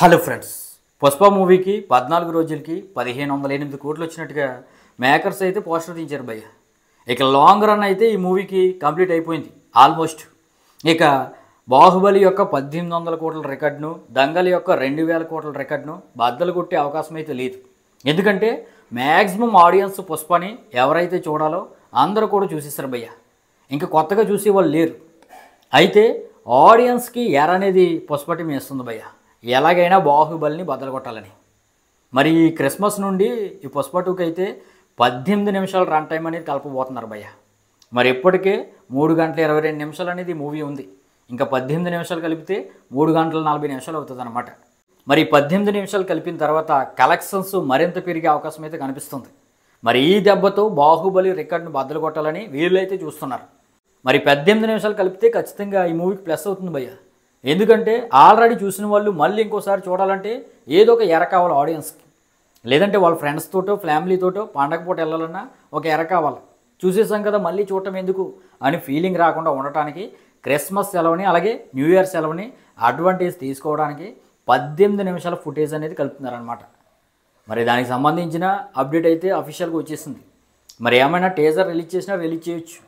Hello friends, Pushpa మూవీకి 14 రోజులకి 1508 కోట్లు వచ్చినట్టుగా మేకర్స్ అయితే పోస్టర్ తీయించారు భయ్య. ఇక లాంగ్ రన్ అయితే ఈ మూవీకి కంప్లీట్ అయిపోయింది ఆల్మోస్ట్. ఇక బాహుబలి యొక్క 1800 కోట్ల రికార్డును, దంగల్ యొక్క 2000 కోట్ల రికార్డును బద్దలు కొట్టే అవకాశం అయితే లేదు. ఎందుకంటే మ్యాక్సిమం ఆడియన్స్ పుష్పని ఎవరైతే చూడాలో అందరూ కూడా చూసేస్తారు భయ్య. ఇంకా కొత్తగా చూసే వాళ్ళు లేరు. అయితే ఆడియన్స్కి ఎర అనేది పుష్ప టీం వేస్తుంది భయ్య, ఎలాగైనా బాహుబలిని బద్దలు కొట్టాలని. మరి ఈ క్రిస్మస్ నుండి ఈ పుష్ప 2కి అయితే 18 నిమిషాల రన్ టైం అనేది కలపబోతున్నారు భయ్య. మరి ఇప్పటికే 3 గంటల 22 నిమిషాలు అనేది మూవీ ఉంది. ఇంకా 18 నిమిషాలు కలిపితే 3 గంటల 40 నిమిషాలు అవుతుంది అనమాట. మరి 18 నిమిషాలు కలిపిన తర్వాత కలెక్షన్స్ మరింత పెరిగే అవకాశం అయితే కనిపిస్తుంది. మరి ఈ దెబ్బతో బాహుబలి రికార్డును బద్దలు కొట్టాలని వీళ్ళైతే చూస్తున్నారు. మరి 18 నిమిషాలు కలిపితే ఖచ్చితంగా ఈ మూవీకి ప్లస్ అవుతుంది భయ్య. ఎందుకంటే ఆల్రెడీ చూసిన వాళ్ళు మళ్ళీ ఇంకోసారి చూడాలంటే ఏదో ఒక ఎర కావాలి ఆడియన్స్కి. లేదంటే వాళ్ళ ఫ్రెండ్స్ తోటో ఫ్యామిలీతోటో పండగ పూట వెళ్ళాలన్నా ఒక ఎర కావాలి. చూసేసాం కదా మళ్ళీ చూడటం ఎందుకు అని ఫీలింగ్ రాకుండా ఉండటానికి క్రిస్మస్ సెలవుని అలాగే న్యూ ఇయర్ సెలవుని అడ్వాంటేజ్ తీసుకోవడానికి 18 నిమిషాల ఫుటేజ్ అనేది కలుపుతున్నారనమాట. మరి దానికి సంబంధించిన అప్డేట్ అయితే అఫీషియల్గా వచ్చేసింది. మరి ఏమైనా టీజర్ రిలీజ్ చేసినా రిలీజ్ చేయొచ్చు.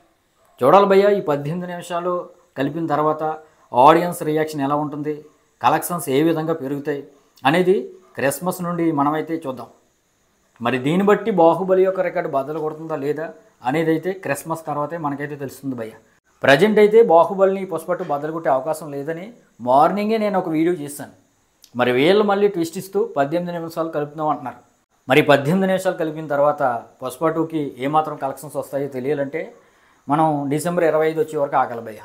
చూడాలి భయ్య, ఈ 18 నిమిషాలు కలిపిన తర్వాత ఆడియన్స్ రియాక్షన్ ఎలా ఉంటుంది, కలెక్షన్స్ ఏ విధంగా పెరుగుతాయి అనేది క్రిస్మస్ నుండి మనమైతే చూద్దాం. మరి దీన్ని బట్టి బాహుబలి యొక్క రికార్డు బద్దలు కొడుతుందా లేదా అనేది అయితే క్రిస్మస్ తర్వాతే మనకైతే తెలుస్తుంది భయ్య. ప్రజెంట్ అయితే బాహుబలిని పుష్ప 2 బద్దలు కొట్టే అవకాశం లేదని మార్నింగే నేను ఒక వీడియో చేశాను. మరి వీళ్ళు మళ్ళీ ట్విస్ట్ ఇస్తూ 18 నిమిషాలు కలుపుతున్నాం అంటున్నారు. మరి 18 నిమిషాలు కలిపిన తర్వాత పుష్ప 2కి ఏమాత్రం కలెక్షన్స్ వస్తాయో తెలియాలంటే మనం డిసెంబర్ 25 వచ్చే వరకు ఆగలి భయ్య.